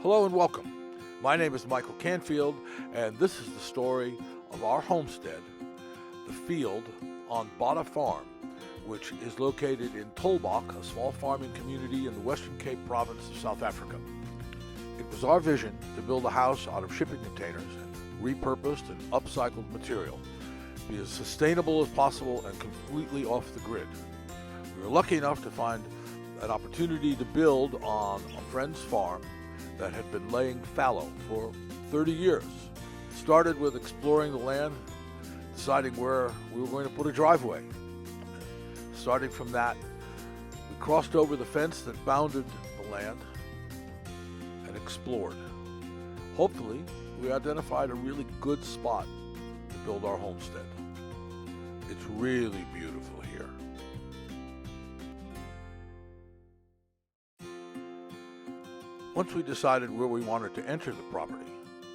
Hello and welcome. My name is Michael Canfield, and this is the story of our homestead, TheField, on BADA Farm, which is located in Tolbok, a small farming community in the Western Cape province of South Africa. It was our vision to build a house out of shipping containers and repurposed and upcycled material, be as sustainable as possible and completely off the grid. We were lucky enough to find an opportunity to build on a friend's farm that had been laying fallow for 30 years. It started with exploring the land, deciding where we were going to put a driveway. Starting from that, we crossed over the fence that bounded the land and explored. Hopefully, we identified a really good spot to build our homestead. It's really beautiful here. Once we decided where we wanted to enter the property,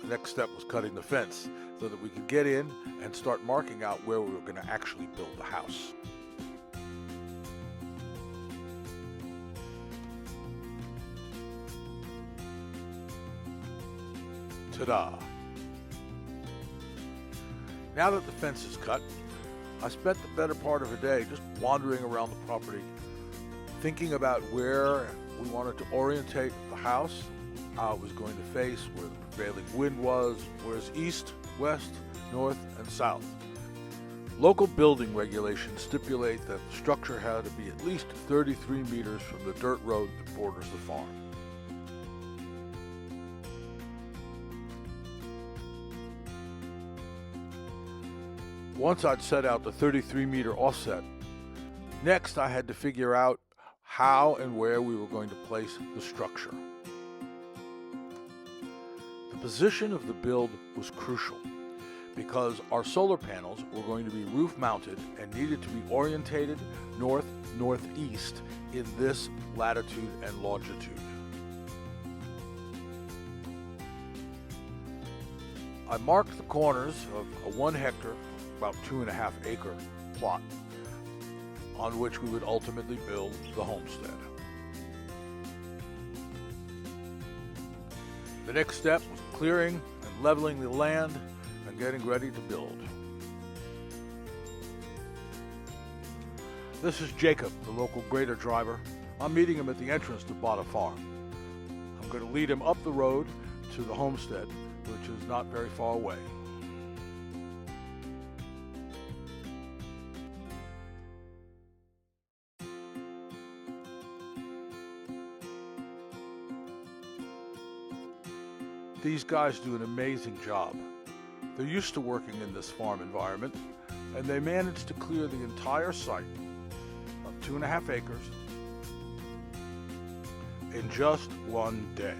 the next step was cutting the fence so that we could get in and start marking out where we were going to actually build the house. Ta-da! Now that the fence is cut, I spent the better part of a day just wandering around the property, thinking about where we wanted to orientate the house, how it was going to face, where the prevailing wind was, where's east, west, north, and south. Local building regulations stipulate that the structure had to be at least 33 meters from the dirt road that borders the farm. Once I'd set out the 33-meter offset, next I had to figure out how and where we were going to place the structure. The position of the build was crucial because our solar panels were going to be roof-mounted and needed to be orientated north-northeast in this latitude and longitude. I marked the corners of a 1 hectare, about 2.5 acre plot on which we would ultimately build the homestead. The next step was clearing and leveling the land and getting ready to build. This is Jacob, the local grader driver. I'm meeting him at the entrance to BADA Farm. I'm going to lead him up the road to the homestead, which is not very far away. These guys do an amazing job. They're used to working in this farm environment, and they managed to clear the entire site of 2.5 acres in just one day.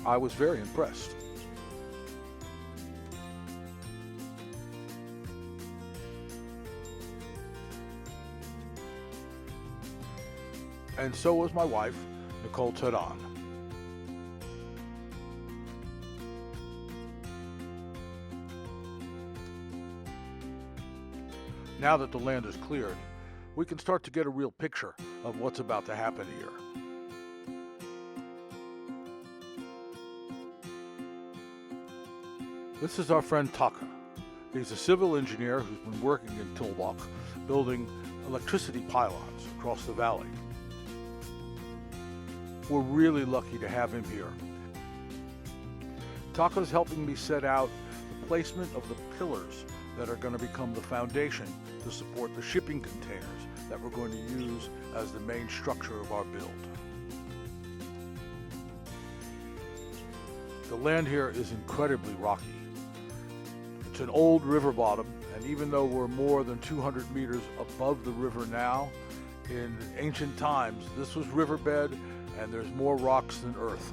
I was very impressed. And so was my wife, Nicole Theron. Now that the land is cleared, we can start to get a real picture of what's about to happen here. This is our friend Taka. He's a civil engineer who's been working in Tolbok, building electricity pylons across the valley. We're really lucky to have him here. Taka's helping me set out the placement of the pillars that are going to become the foundation to support the shipping containers that we're going to use as the main structure of our build. The land here is incredibly rocky. It's an old river bottom, and even though we're more than 200 meters above the river now, in ancient times this was riverbed and there's more rocks than earth.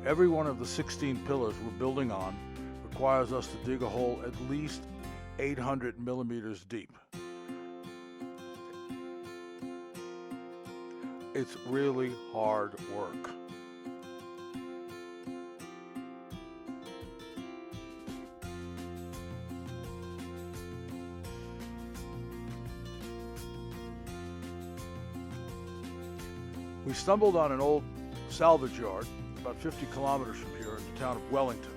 Every one of the 16 pillars we're building on requires us to dig a hole at least 800 millimeters deep. It's really hard work. We stumbled on an old salvage yard about 50 kilometers from here in the town of Wellington.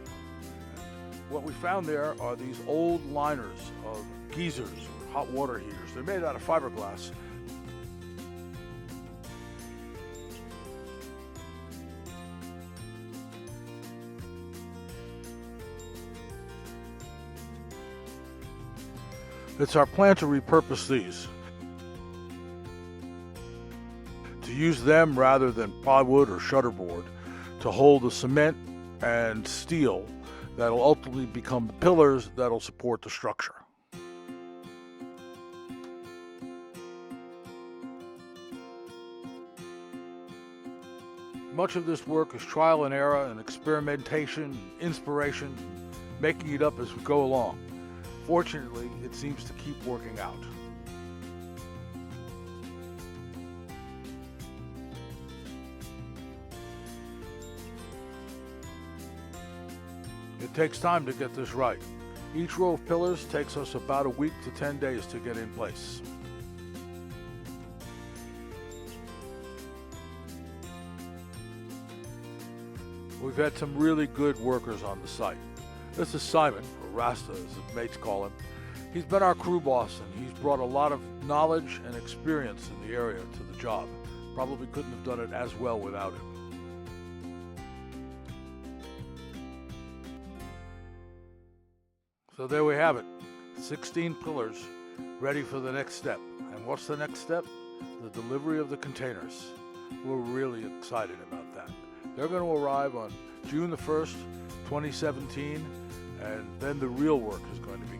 What we found there are these old liners of geysers, or hot water heaters. They're made out of fiberglass. It's our plan to repurpose these, to use them rather than plywood or shutterboard to hold the cement and steel that'll ultimately become the pillars that'll support the structure. Much of this work is trial and error and experimentation, inspiration, making it up as we go along. Fortunately, it seems to keep working out. It takes time to get this right. Each row of pillars takes us about a week to 10 days to get in place. We've had some really good workers on the site. This is Simon, or Rasta as his mates call him. He's been our crew boss and he's brought a lot of knowledge and experience in the area to the job. Probably couldn't have done it as well without him. So there we have it, 16 pillars ready for the next step. And what's the next step? The delivery of the containers. We're really excited about that. They're going to arrive on June the 1st, 2017, and then the real work is going to begin.